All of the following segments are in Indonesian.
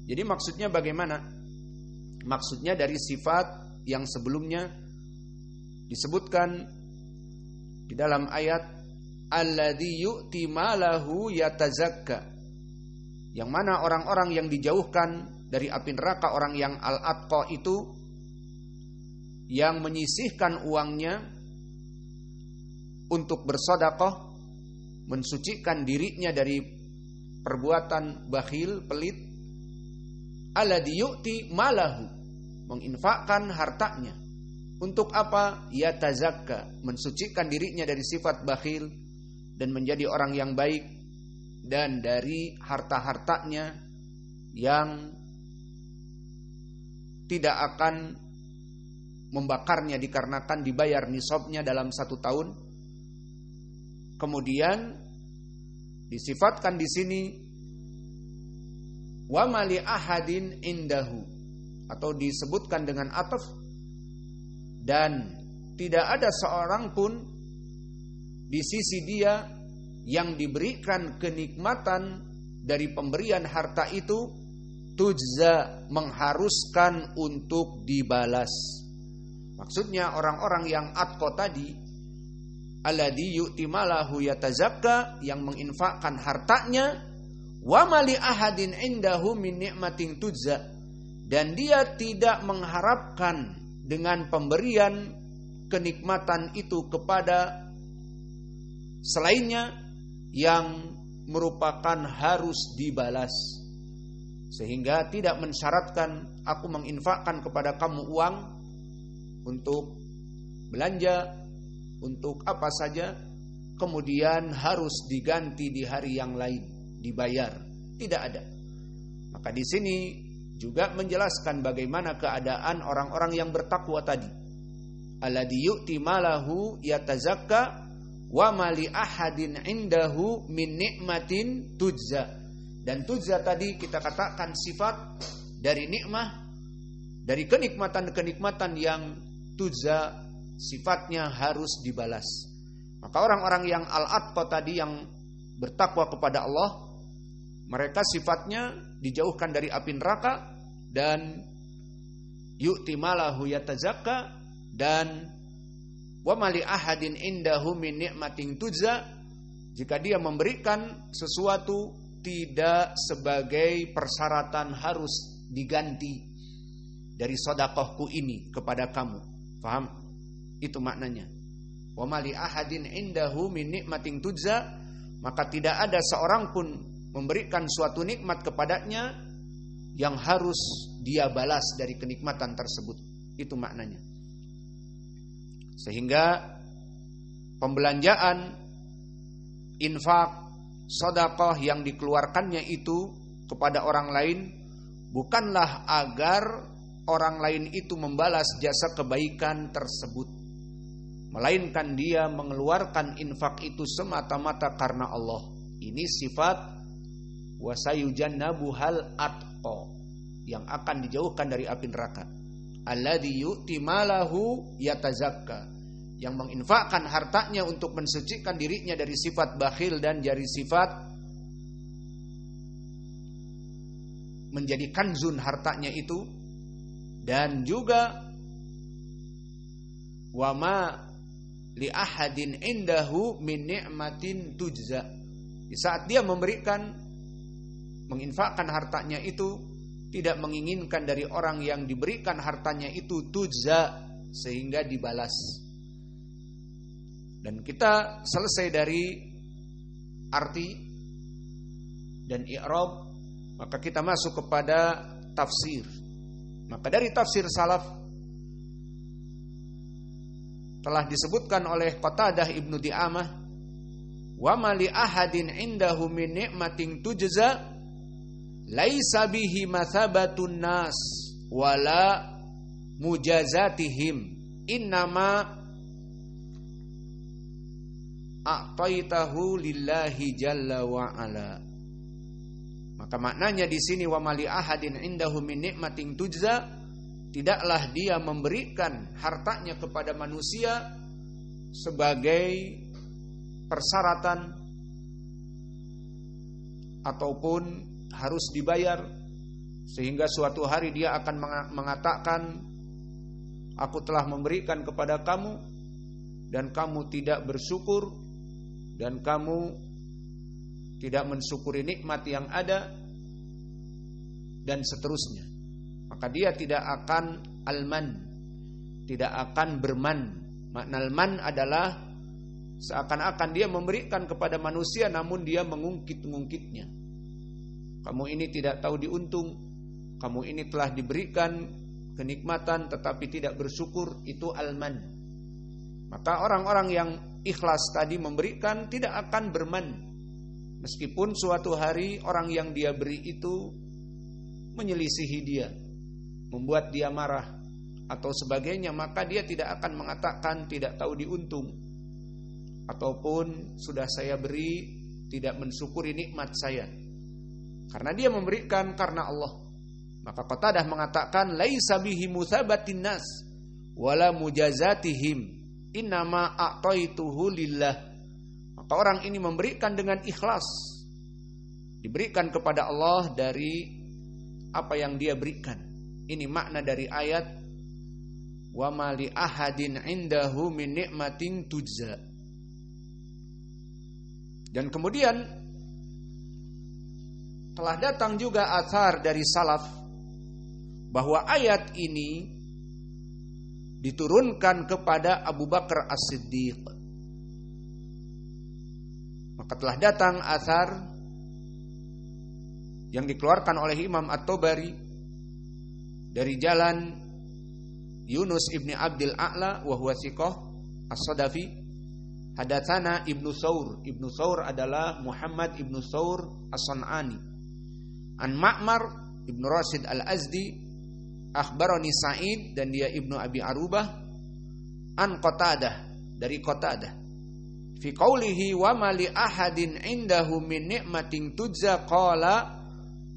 Jadi maksudnya bagaimana? Maksudnya dari sifat yang sebelumnya disebutkan di dalam ayat alladzi yu'ti malahu yatazakka, yang mana orang-orang yang dijauhkan dari api neraka, orang yang al-atqa itu, yang menyisihkan uangnya untuk bersedekah, mensucikan dirinya dari perbuatan bakhil, pelit. Alladzi yu'ti malahu, menginfakkan hartanya. Untuk apa? Yatazakka, mensucikan dirinya dari sifat bakhil dan menjadi orang yang baik, dan dari harta-hartanya yang tidak akan membakarnya dikarenakan dibayar nisabnya dalam 1 tahun. Kemudian disifatkan di sini wa mali ahadin indahu, atau disebutkan dengan ataf, dan tidak ada seorang pun di sisi dia yang diberikan kenikmatan dari pemberian harta itu tujza, mengharuskan untuk dibalas. Maksudnya orang-orang yang atqa tadi, alladzi yu'ti malahu yatazakka, yang menginfakkan hartanya, wa mali ahadin indahu min ni'matin tujza, dan dia tidak mengharapkan dengan pemberian kenikmatan itu kepada selainnya yang merupakan harus dibalas, sehingga tidak mensyaratkan aku menginfakkan kepada kamu uang untuk belanja, untuk apa saja, kemudian harus diganti di hari yang lain, dibayar. Tidak ada. Maka di sini juga menjelaskan bagaimana keadaan orang-orang yang bertakwa tadi. Alladzi yu'ti malahu yatazakka wa mali ahadin indahu min ni'matin tujza. Dan tujza tadi kita katakan sifat dari nikmah, dari kenikmatan-kenikmatan yang tujza sifatnya harus dibalas. Maka orang-orang yang al-atqa tadi, yang bertakwa kepada Allah, mereka sifatnya dijauhkan dari api neraka, dan yu'ti malahu yatazakka, dan wa mali ahadin indahu min ni'matin tujza, jika dia memberikan sesuatu tidak sebagai persyaratan harus diganti dari sedekahku ini kepada kamu. Paham? Itu maknanya. Wa mali ahadin indahu min ni'matin tujza, maka tidak ada seorang pun memberikan suatu nikmat kepadanya yang harus dia balas dari kenikmatan tersebut. Itu maknanya. Sehingga pembelanjaan, infak, sedekah yang dikeluarkannya itu kepada orang lain bukanlah agar orang lain itu membalas jasa kebaikan tersebut, melainkan dia mengeluarkan infak itu semata-mata karena Allah. Ini sifat wasayujannabuhal atqa, yang akan dijauhkan dari api neraka. Alladzi yu'ti malahu yatazakka, yang menginfakkan hartanya untuk mensucikan dirinya dari sifat bakhil dan dari sifat menjadi kanzun hartanya itu. Dan juga wama li ahadin indahu min ni'matin tujza, di saat dia memberikan, menginfakkan hartanya itu, tidak menginginkan dari orang yang diberikan hartanya itu tujza, sehingga dibalas. Dan kita selesai dari arti dan i'rab, maka kita masuk kepada tafsir. Maka dari tafsir salaf telah disebutkan oleh Qatadah Ibnu Di'amah, wa ma li ahadin indahu min ni'matin tujza laisa bihi mathabatun nas wala mujazatihim, innama a'taitahu lillahi jalla wa ala. Maka maknanya di sini wa mali ahadin indahu min ni'matin tujza, tidaklah dia memberikan hartanya kepada manusia sebagai persyaratan ataupun harus dibayar, Sehingga suatu hari dia akan mengatakan, aku telah memberikan kepada kamu dan kamu tidak bersyukur, dan kamu tidak mensyukuri nikmat yang ada, dan seterusnya. Maka dia tidak akan alman, tidak akan berman. Makna alman adalah seakan-akan dia memberikan kepada manusia namun dia mengungkit-ungkitnya. Kamu ini tidak tahu diuntung, kamu ini telah diberikan kenikmatan tetapi tidak bersyukur, itu alman. Maka orang-orang yang ikhlas tadi memberikan tidak akan berman. Meskipun suatu hari orang yang dia beri itu menyelisihi dia, membuat dia marah atau sebagainya, maka dia tidak akan mengatakan tidak tahu diuntung, ataupun sudah saya beri tidak mensyukuri nikmat saya, karena dia memberikan karena Allah. Maka Qatadah mengatakan, laisa bihi mutsabatin nas wala mujazatihim, innama a'taituhu lillah. Maka orang ini memberikan dengan ikhlas, diberikan kepada Allah dari apa yang dia berikan. Ini makna dari ayat wa ma li ahadin indahu min ni'matin tujza. Dan kemudian telah datang juga athar dari salaf bahwa ayat ini diturunkan kepada Abu Bakar As-Siddiq. Maka telah datang athar yang dikeluarkan oleh Imam At-Tabari dari jalan Yunus ibni Abdil A'la wa huwa thiqah As-Sadafi, hadatsana Ibnu Thawr. Ibnu Thawr adalah Muhammad Ibnu Thawr As-San'ani. An Ma'mar Ibnu Rashid Al-Azdi, akhbarani Sa'id, dan dia Ibnu Abi Arubah, an Qatadah, dari Qatadah, fi qaulihi wa ma li ahadin indahu min ni'matin tujza qala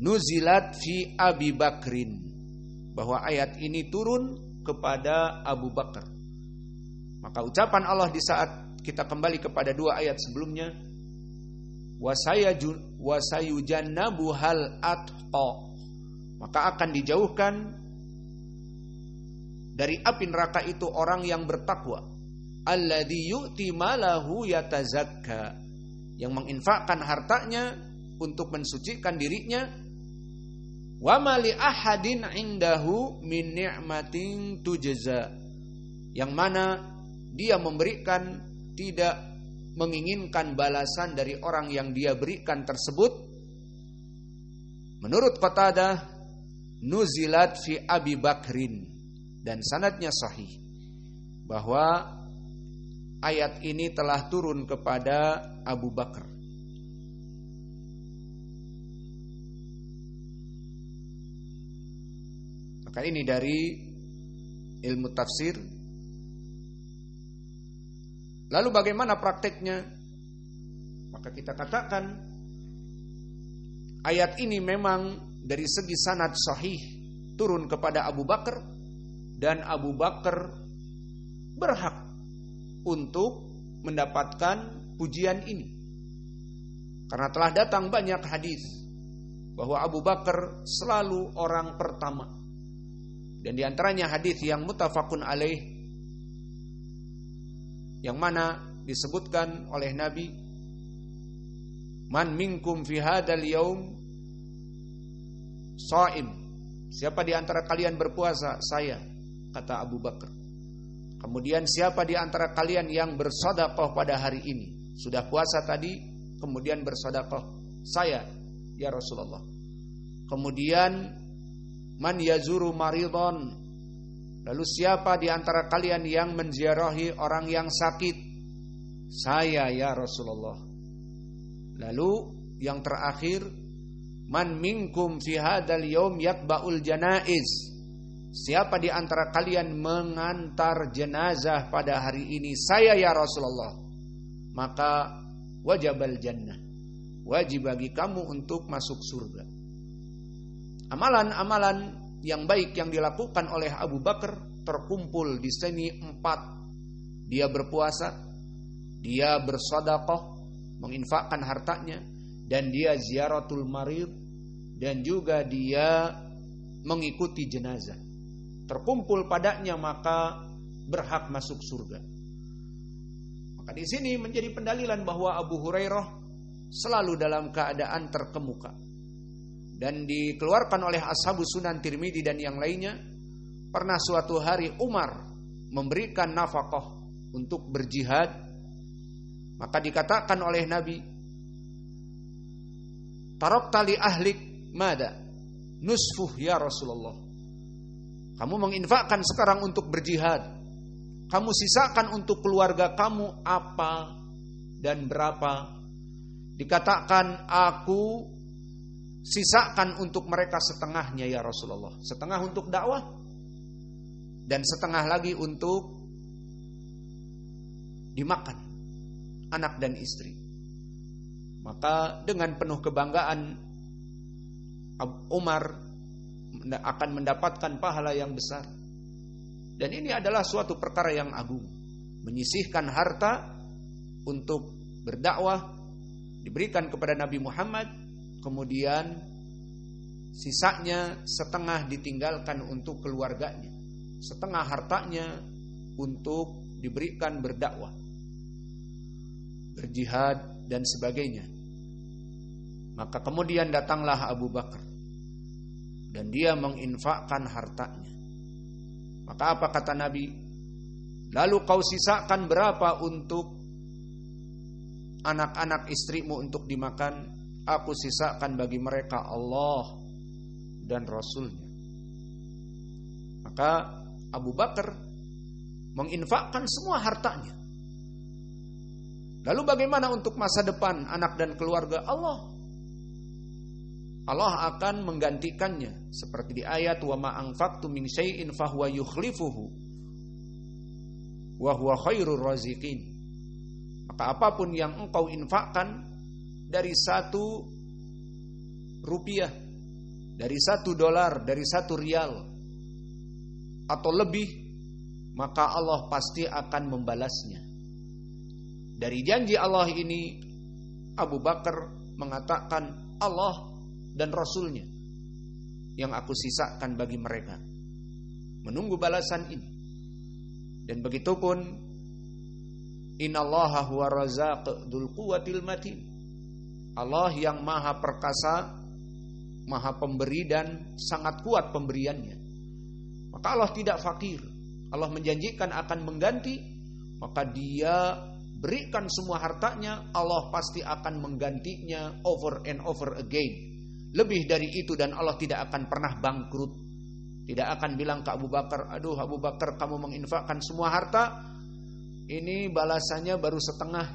nuzilat fi Abi Bakrin, bahwa ayat ini turun kepada Abu Bakar. Maka ucapan Allah di saat kita kembali kepada dua ayat sebelumnya, wasayujannabu hal atqa, maka akan dijauhkan dari api neraka itu orang yang bertakwa, alladzi yu'ti malahu yatazakka, yang menginfakkan hartanya untuk mensucikan dirinya. Wa ma li ahadin indahu min ni'matin tujza, yang mana dia memberikan tidak menginginkan balasan dari orang yang dia berikan tersebut. Menurut Qatadah, nuzilat fi Abi Bakrin, dan sanadnya sahih bahwa ayat ini telah turun kepada Abu Bakar. Maka ini dari ilmu tafsir. Lalu bagaimana prakteknya? Maka kita katakan ayat ini memang dari segi sanad sahih turun kepada Abu Bakar, dan Abu Bakar berhak untuk mendapatkan pujian ini, karena telah datang banyak hadis bahwa Abu Bakar selalu orang pertama. Dan diantaranya hadis yang muttafaqun alaih, yang mana disebutkan oleh Nabi, man minkum fi hadzal yaum shaim, siapa di antara kalian berpuasa? Saya, kata Abu Bakar. Kemudian siapa di antara kalian yang bersedekah pada hari ini? Sudah puasa tadi, kemudian bersedekah. Saya, ya Rasulullah. Kemudian man yazuru maridon, lalu siapa di antara kalian yang menziarahi orang yang sakit? Saya, ya Rasulullah. Lalu yang terakhir, man minkum fi hadzal yaum yatba'ul janaiz, siapa di antara kalian mengantar jenazah pada hari ini? Saya, ya Rasulullah. Maka wajibal jannah, wajib bagi kamu untuk masuk surga. Amalan-amalan yang baik yang dilakukan oleh Abu Bakar terkumpul di sini 4. Dia berpuasa, dia bersedekah, menginfakkan hartanya, dan dia ziaratul marid, dan juga dia mengikuti jenazah, terkumpul padanya, maka berhak masuk surga. Maka di sini menjadi pendalilan bahwa Abu Hurairah selalu dalam keadaan terkemuka. Dan dikeluarkan oleh Ashabus Sunan Tirmidzi dan yang lainnya, pernah suatu hari Umar memberikan nafkah untuk berjihad, maka dikatakan oleh Nabi, "Tarakta li ahlik mada?" "Nusfuh ya Rasulullah." Kamu menginfakkan sekarang untuk berjihad, kamu sisakan untuk keluarga kamu apa dan berapa? Dikatakan, aku sisakan untuk mereka setengahnya ya Rasulullah. Setengah untuk dakwah dan setengah lagi untuk dimakan anak dan istri. Maka dengan penuh kebanggaan Umar akan mendapatkan pahala yang besar. Dan ini adalah suatu perkara yang agung. Menyisihkan harta untuk berdakwah diberikan kepada Nabi Muhammad, kemudian sisanya setengah ditinggalkan untuk keluarganya, setengah hartanya untuk diberikan berdakwah, berjihad dan sebagainya. Maka kemudian datanglah Abu Bakar dan dia menginfakkan hartanya. Maka apa kata Nabi? "Lalu kau sisakan berapa untuk anak-anak istrimu untuk dimakan?" "Aku sisakan bagi mereka Allah dan Rasulnya." Maka Abu Bakar menginfakkan semua hartanya. Lalu bagaimana untuk masa depan anak dan keluarga? Allah akan menggantikannya, seperti di ayat, "Wa ma anfaqtum min syai'in fahuwa yukhlifuhu wa huwa khairur raziqin." Maka apapun yang engkau infakkan dari 1 rupiah, dari 1 dolar, dari 1 rial atau lebih, maka Allah pasti akan membalasnya. Dari janji Allah ini, Abu Bakar mengatakan, Allah dan Rasulnya yang aku sisakan bagi mereka, menunggu balasan ini. Dan begitupun, innallaha huwa razzaq dzul quwwatil matin. Allah yang maha perkasa, maha pemberi dan sangat kuat pemberiannya. Maka Allah tidak fakir. Allah menjanjikan akan mengganti, maka dia berikan semua hartanya, Allah pasti akan menggantinya over and over again. Lebih dari itu, dan Allah tidak akan pernah bangkrut. Tidak akan bilang ke Abu Bakar, "Aduh Abu Bakar, kamu menginfakkan semua harta, ini balasannya baru setengah.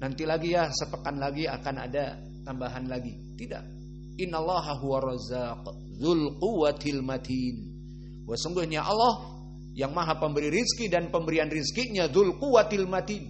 Nanti lagi ya, sepekan lagi akan ada tambahan lagi." Tidak. Innallaha huwa razzaq dzul quwwatil matin. Sesungguhnya Allah yang maha pemberi rizki dan pemberian rizkinya dzul quwwatil matin,